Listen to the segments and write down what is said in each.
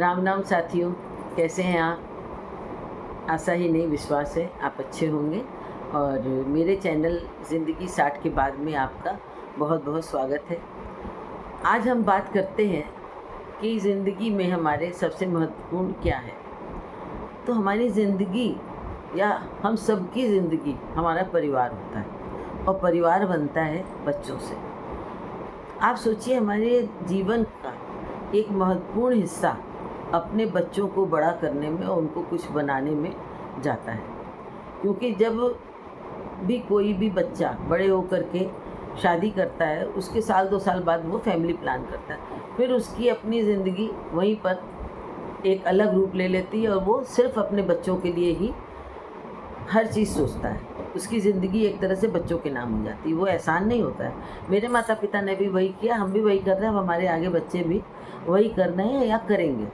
राम नाम साथियों, कैसे हैं आप? आशा ही नहीं विश्वास है आप अच्छे होंगे। और मेरे चैनल ज़िंदगी 60 के बाद में आपका बहुत बहुत स्वागत है। आज हम बात करते हैं कि ज़िंदगी में हमारे सबसे महत्वपूर्ण क्या है। तो हमारी ज़िंदगी या हम सबकी ज़िंदगी हमारा परिवार होता है और परिवार बनता है बच्चों से। आप सोचिए, हमारे जीवन का एक महत्वपूर्ण हिस्सा अपने बच्चों को बड़ा करने में और उनको कुछ बनाने में जाता है। क्योंकि जब भी कोई भी बच्चा बड़े होकर के शादी करता है, उसके साल 2 साल बाद वो फैमिली प्लान करता है, फिर उसकी अपनी ज़िंदगी वहीं पर एक अलग रूप ले लेती है और वो सिर्फ अपने बच्चों के लिए ही हर चीज़ सोचता है। उसकी ज़िंदगी एक तरह से बच्चों के नाम हो जाती है। वो एहसान नहीं होता है। मेरे माता पिता ने भी वही किया, हम भी वही कर रहे हैं, अब हमारे आगे बच्चे भी वही कर रहे हैं या करेंगे।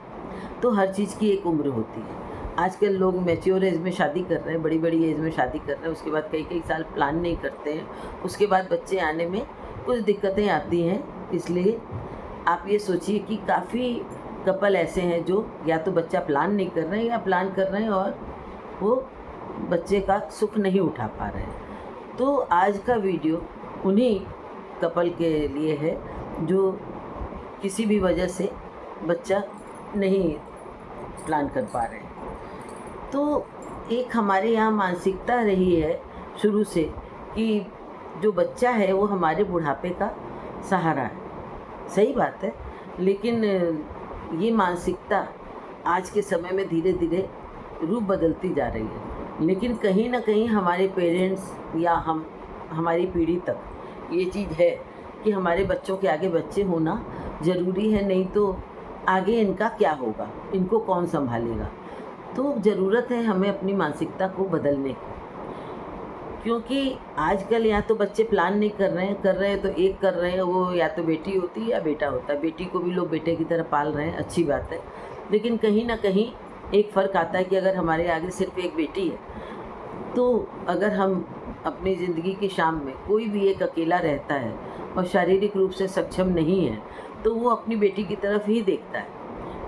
तो हर चीज़ की एक उम्र होती है। आजकल लोग मैच्योर एज में शादी कर रहे हैं, बड़ी बड़ी एज में शादी कर रहे हैं, उसके बाद कई कई साल प्लान नहीं करते हैं, उसके बाद बच्चे आने में कुछ दिक्कतें आती हैं। इसलिए आप ये सोचिए कि काफ़ी कपल ऐसे हैं जो या तो बच्चा प्लान नहीं कर रहे हैं या प्लान कर रहे हैं और वो बच्चे का सुख नहीं उठा पा रहे हैं। तो आज का वीडियो उन्हीं कपल के लिए है जो किसी भी वजह से बच्चा नहीं प्लान कर पा रहे हैं। तो एक हमारे यहाँ मानसिकता रही है शुरू से कि जो बच्चा है वो हमारे बुढ़ापे का सहारा है। सही बात है, लेकिन ये मानसिकता आज के समय में धीरे धीरे रूप बदलती जा रही है। लेकिन कहीं ना कहीं हमारे पेरेंट्स या हमारी पीढ़ी तक ये चीज़ है कि हमारे बच्चों के आगे बच्चे होना ज़रूरी है, नहीं तो आगे इनका क्या होगा, इनको कौन संभालेगा। तो ज़रूरत है हमें अपनी मानसिकता को बदलने की। क्योंकि आजकल या तो बच्चे प्लान नहीं कर रहे हैं तो एक कर रहे हैं, वो या तो बेटी होती है या बेटा होता है। बेटी को भी लोग बेटे की तरह पाल रहे हैं, अच्छी बात है। लेकिन कहीं ना कहीं एक फ़र्क आता है कि अगर हमारे आगे सिर्फ एक बेटी है, तो अगर हम अपनी ज़िंदगी की शाम में कोई भी एक अकेला रहता है और शारीरिक रूप से सक्षम नहीं है, तो वो अपनी बेटी की तरफ ही देखता है।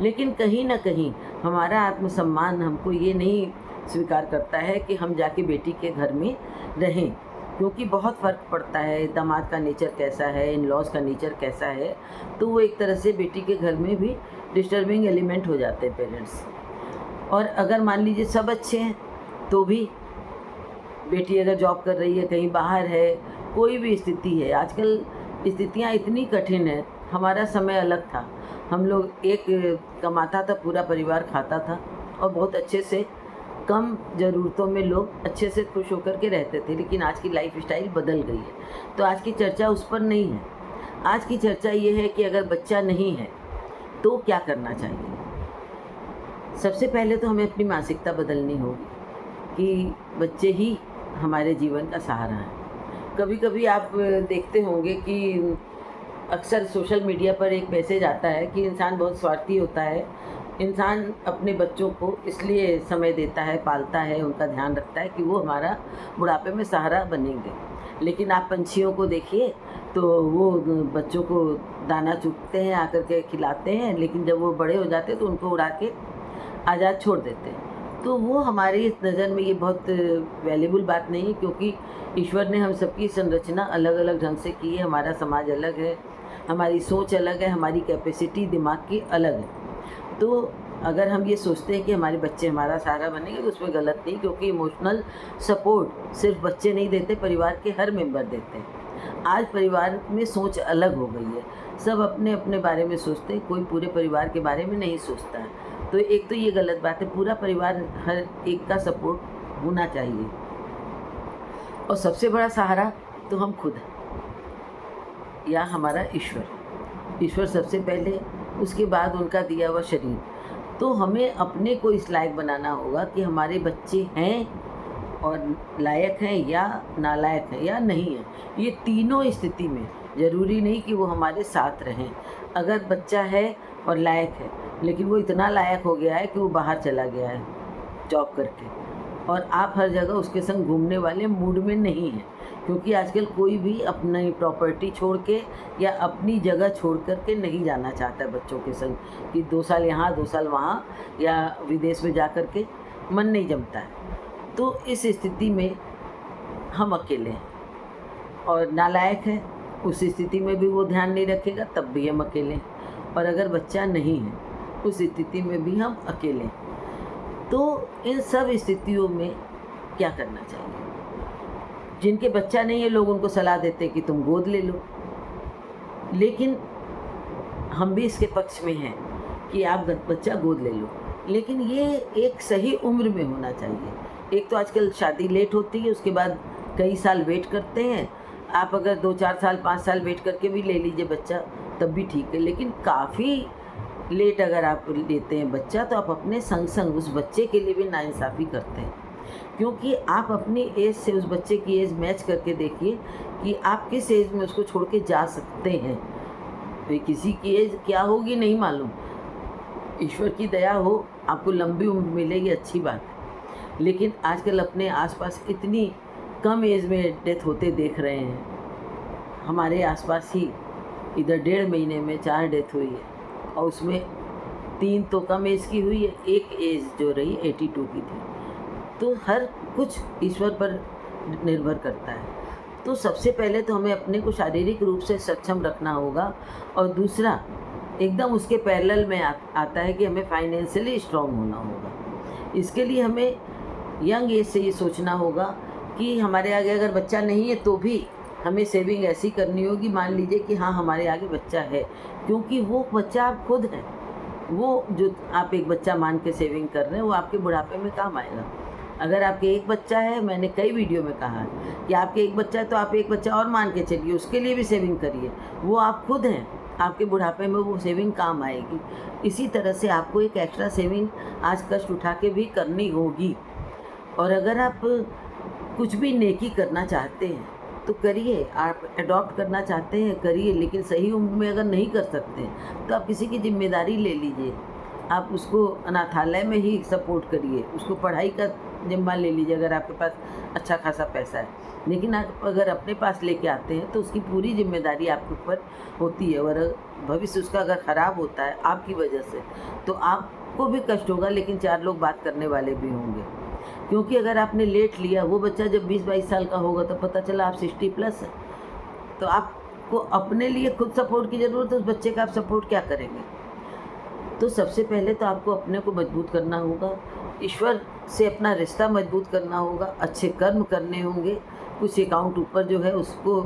लेकिन कहीं ना कहीं हमारा आत्मसम्मान हमको ये नहीं स्वीकार करता है कि हम जाके बेटी के घर में रहें, क्योंकि बहुत फ़र्क पड़ता है। दामाद का नेचर कैसा है, इन लॉज का नेचर कैसा है, तो वो एक तरह से बेटी के घर में भी डिस्टर्बिंग एलिमेंट हो जाते हैं पेरेंट्स। और अगर मान लीजिए सब अच्छे हैं तो भी बेटी अगर जॉब कर रही है, कहीं बाहर है, कोई भी स्थिति है, आजकल स्थितियाँ इतनी कठिन है। हमारा समय अलग था, हम लोग एक कमाता था, पूरा परिवार खाता था और बहुत अच्छे से कम ज़रूरतों में लोग अच्छे से खुश होकर के रहते थे। लेकिन आज की लाइफ स्टाइल बदल गई है, तो आज की चर्चा उस पर नहीं है। आज की चर्चा ये है कि अगर बच्चा नहीं है तो क्या करना चाहिए। सबसे पहले तो हमें अपनी मानसिकता बदलनी होगी कि बच्चे ही हमारे जीवन का सहारा है। कभी कभी आप देखते होंगे कि अक्सर सोशल मीडिया पर एक मैसेज आता है कि इंसान बहुत स्वार्थी होता है। इंसान अपने बच्चों को इसलिए समय देता है, पालता है, उनका ध्यान रखता है कि वो हमारा बुढ़ापे में सहारा बनेंगे। लेकिन आप पंछियों को देखिए तो वो बच्चों को दाना चुगते हैं, आकर के खिलाते हैं, लेकिन जब वो बड़े हो जाते हैं तो उनको उड़ा के आज़ाद छोड़ देते हैं। तो वो हमारी इस नज़र में ये बहुत वैल्यूबल बात नहीं है, क्योंकि ईश्वर ने हम सबकी संरचना अलग अलग ढंग से की है। हमारा समाज अलग है, हमारी सोच अलग है, हमारी कैपेसिटी दिमाग की अलग है। तो अगर हम ये सोचते हैं कि हमारे बच्चे हमारा सहारा बनेंगे तो उसमें गलत नहीं, क्योंकि इमोशनल सपोर्ट सिर्फ बच्चे नहीं देते, परिवार के हर मेंबर देते हैं। आज परिवार में सोच अलग हो गई है, सब अपने अपने बारे में सोचते हैं, कोई पूरे परिवार के बारे में नहीं सोचता है। तो एक तो ये गलत बात है, पूरा परिवार हर एक का सपोर्ट होना चाहिए। और सबसे बड़ा सहारा तो हम खुद हैं या हमारा ईश्वर सबसे पहले, उसके बाद उनका दिया हुआ शरीर। तो हमें अपने को इस लायक बनाना होगा कि हमारे बच्चे हैं और लायक हैं या नालायक हैं या नहीं हैं। ये तीनों स्थिति में ज़रूरी नहीं कि वो हमारे साथ रहें। अगर बच्चा है और लायक है, लेकिन वो इतना लायक हो गया है कि वो बाहर चला गया है जॉब करके, और आप हर जगह उसके संग घूमने वाले मूड में नहीं हैं, क्योंकि आजकल कोई भी अपनी प्रॉपर्टी छोड़ के या अपनी जगह छोड़ कर के नहीं जाना चाहता है बच्चों के संग, कि 2 साल यहाँ 2 साल वहाँ या विदेश में जा कर के मन नहीं जमता है। तो इस स्थिति में हम अकेले हैं और नालायक है, उस स्थिति में भी वो ध्यान नहीं रखेगा, तब भी हम अकेले हैं। और अगर बच्चा नहीं है उस स्थिति में भी हम अकेले हैं। तो इन सब स्थितियों में क्या करना चाहिए? जिनके बच्चा नहीं है लोग उनको सलाह देते हैं कि तुम गोद ले लो, लेकिन हम भी इसके पक्ष में हैं कि आप बच्चा गोद ले लो, लेकिन ये एक सही उम्र में होना चाहिए। एक तो आजकल शादी लेट होती है, उसके बाद कई साल वेट करते हैं। आप अगर 2-4 साल 5 साल वेट करके भी ले लीजिए बच्चा तब भी ठीक है, लेकिन काफ़ी लेट अगर आप लेते हैं बच्चा तो आप अपने संग संग उस बच्चे के लिए भी नाइंसाफ़ी करते हैं, क्योंकि आप अपनी एज से उस बच्चे की एज मैच करके देखिए कि आप किस एज में उसको छोड़ के जा सकते हैं। तो किसी की एज क्या होगी नहीं मालूम, ईश्वर की दया हो आपको लंबी उम्र मिलेगी, अच्छी बात है, लेकिन आजकल अपने आसपास इतनी कम एज में डेथ होते देख रहे हैं। हमारे आसपास ही इधर 1.5 महीने में 4 डेथ हुई है और उसमें 3 तो कम एज की हुई है, एक एज जो रही 82 की थी। तो हर कुछ ईश्वर पर निर्भर करता है। तो सबसे पहले तो हमें अपने को शारीरिक रूप से सक्षम रखना होगा, और दूसरा एकदम उसके पैरेलल में आता है कि हमें फाइनेंशियली स्ट्रॉन्ग होना होगा। इसके लिए हमें यंग एज से ये सोचना होगा कि हमारे आगे अगर बच्चा नहीं है तो भी हमें सेविंग ऐसी करनी होगी, मान लीजिए कि हाँ हमारे आगे बच्चा है, क्योंकि वो बच्चा आप खुद हैं। वो जो आप एक बच्चा मान के सेविंग कर रहे हैं वो आपके बुढ़ापे में काम आएगा। अगर आपके एक बच्चा है, मैंने कई वीडियो में कहा है कि आपके एक बच्चा है तो आप एक बच्चा और मान के चलिए, उसके लिए भी सेविंग करिए, वो आप खुद हैं, आपके बुढ़ापे में वो सेविंग काम आएगी। इसी तरह से आपको एक एक्स्ट्रा सेविंग आज कष्ट उठा के भी करनी होगी। और अगर आप कुछ भी नेकी करना चाहते हैं तो करिए, आप अडॉप्ट करना चाहते हैं करिए, लेकिन सही उम्र में अगर नहीं कर सकते हैं तो आप किसी की जिम्मेदारी ले लीजिए, आप उसको अनाथालय में ही सपोर्ट करिए, उसको पढ़ाई का जिम्मा ले लीजिए अगर आपके पास अच्छा खासा पैसा है। लेकिन आप अगर अपने पास लेके आते हैं तो उसकी पूरी जिम्मेदारी आपके ऊपर होती है, और भविष्य उसका अगर ख़राब होता है आपकी वजह से तो आपको भी कष्ट होगा, लेकिन 4 लोग बात करने वाले भी होंगे। क्योंकि अगर आपने लेट लिया, वो बच्चा जब 20-22 साल का होगा तो पता चला आप 60+ है, तो आपको अपने लिए खुद सपोर्ट की ज़रूरत है, उस बच्चे का आप सपोर्ट क्या करेंगे? तो सबसे पहले तो आपको अपने को मजबूत करना होगा, ईश्वर से अपना रिश्ता मजबूत करना होगा, अच्छे कर्म करने होंगे, कुछ अकाउंट ऊपर जो है उसको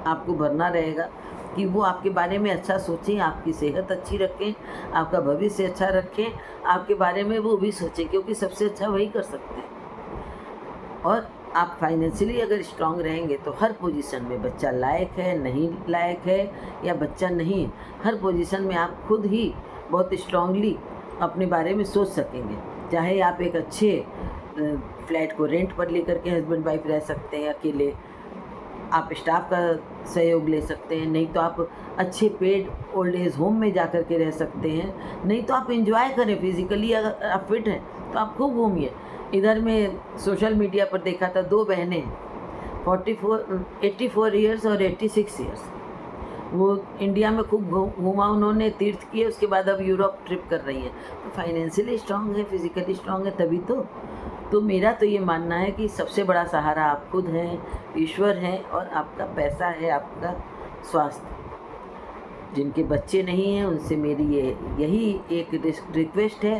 आपको भरना रहेगा कि वो आपके बारे में अच्छा सोचें, आपकी सेहत अच्छी रखें, आपका भविष्य अच्छा रखें, आपके बारे में वो भी सोचें, क्योंकि सबसे अच्छा वही कर सकते हैं। और आप फाइनेंशियली अगर स्ट्रांग रहेंगे तो हर पोजीशन में, बच्चा लायक है नहीं लायक है या बच्चा नहीं, हर पोजीशन में आप खुद ही बहुत स्ट्रांगली अपने बारे में सोच सकेंगे। चाहे आप एक अच्छे फ्लैट को रेंट पर लेकर के हस्बैंड वाइफ रह सकते हैं अकेले, आप स्टाफ का सहयोग ले सकते हैं, नहीं तो आप अच्छे पेड ओल्ड एज होम में जा कर के रह सकते हैं, नहीं तो आप एंजॉय करें फिज़िकली, अगर आप फिट हैं तो आप खूब घूमिए। इधर में सोशल मीडिया पर देखा था 2 बहनें 84 ईयर्स और 86 ईयर्स, वो इंडिया में खूब घूमा उन्होंने, तीर्थ किए, उसके बाद अब यूरोप ट्रिप कर रही हैं। तो फाइनेंशियली स्ट्रांग है, फिज़िकली स्ट्रांग है तभी तो मेरा तो ये मानना है कि सबसे बड़ा सहारा आप खुद हैं, ईश्वर हैं, और आपका पैसा है, आपका स्वास्थ्य। जिनके बच्चे नहीं हैं उनसे मेरी यही एक रिक्वेस्ट है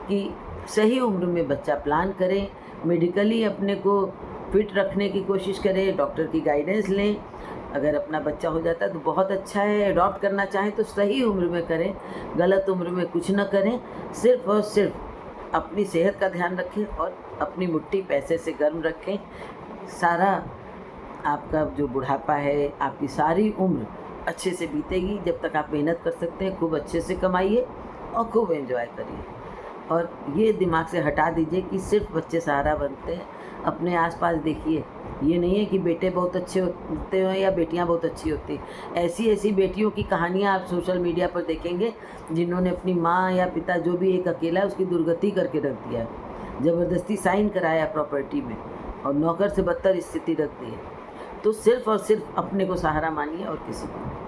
कि सही उम्र में बच्चा प्लान करें, मेडिकली अपने को फिट रखने की कोशिश करें, डॉक्टर की गाइडेंस लें। अगर अपना बच्चा हो जाता है तो बहुत अच्छा है, अडॉप्ट करना चाहें तो सही उम्र में करें, गलत उम्र में कुछ न करें। सिर्फ़ और सिर्फ अपनी सेहत का ध्यान रखें और अपनी मुट्ठी पैसे से गर्म रखें। सारा आपका जो बुढ़ापा है, आपकी सारी उम्र अच्छे से बीतेगी जब तक आप मेहनत कर सकते हैं। खूब अच्छे से कमाइए और खूब एंजॉय करिए, और ये दिमाग से हटा दीजिए कि सिर्फ बच्चे सहारा बनते हैं। अपने आसपास देखिए, ये नहीं है कि बेटे बहुत अच्छे होते हैं या बेटियां बहुत अच्छी होती हैं। ऐसी ऐसी बेटियों की कहानियां आप सोशल मीडिया पर देखेंगे जिन्होंने अपनी माँ या पिता जो भी एक अकेला है उसकी दुर्गति करके रख दिया है। ज़बरदस्ती साइन कराया प्रॉपर्टी में और नौकर से बदतर स्थिति रख दी है, तो सिर्फ़ और सिर्फ अपने को सहारा मानिए और किसी को नहीं।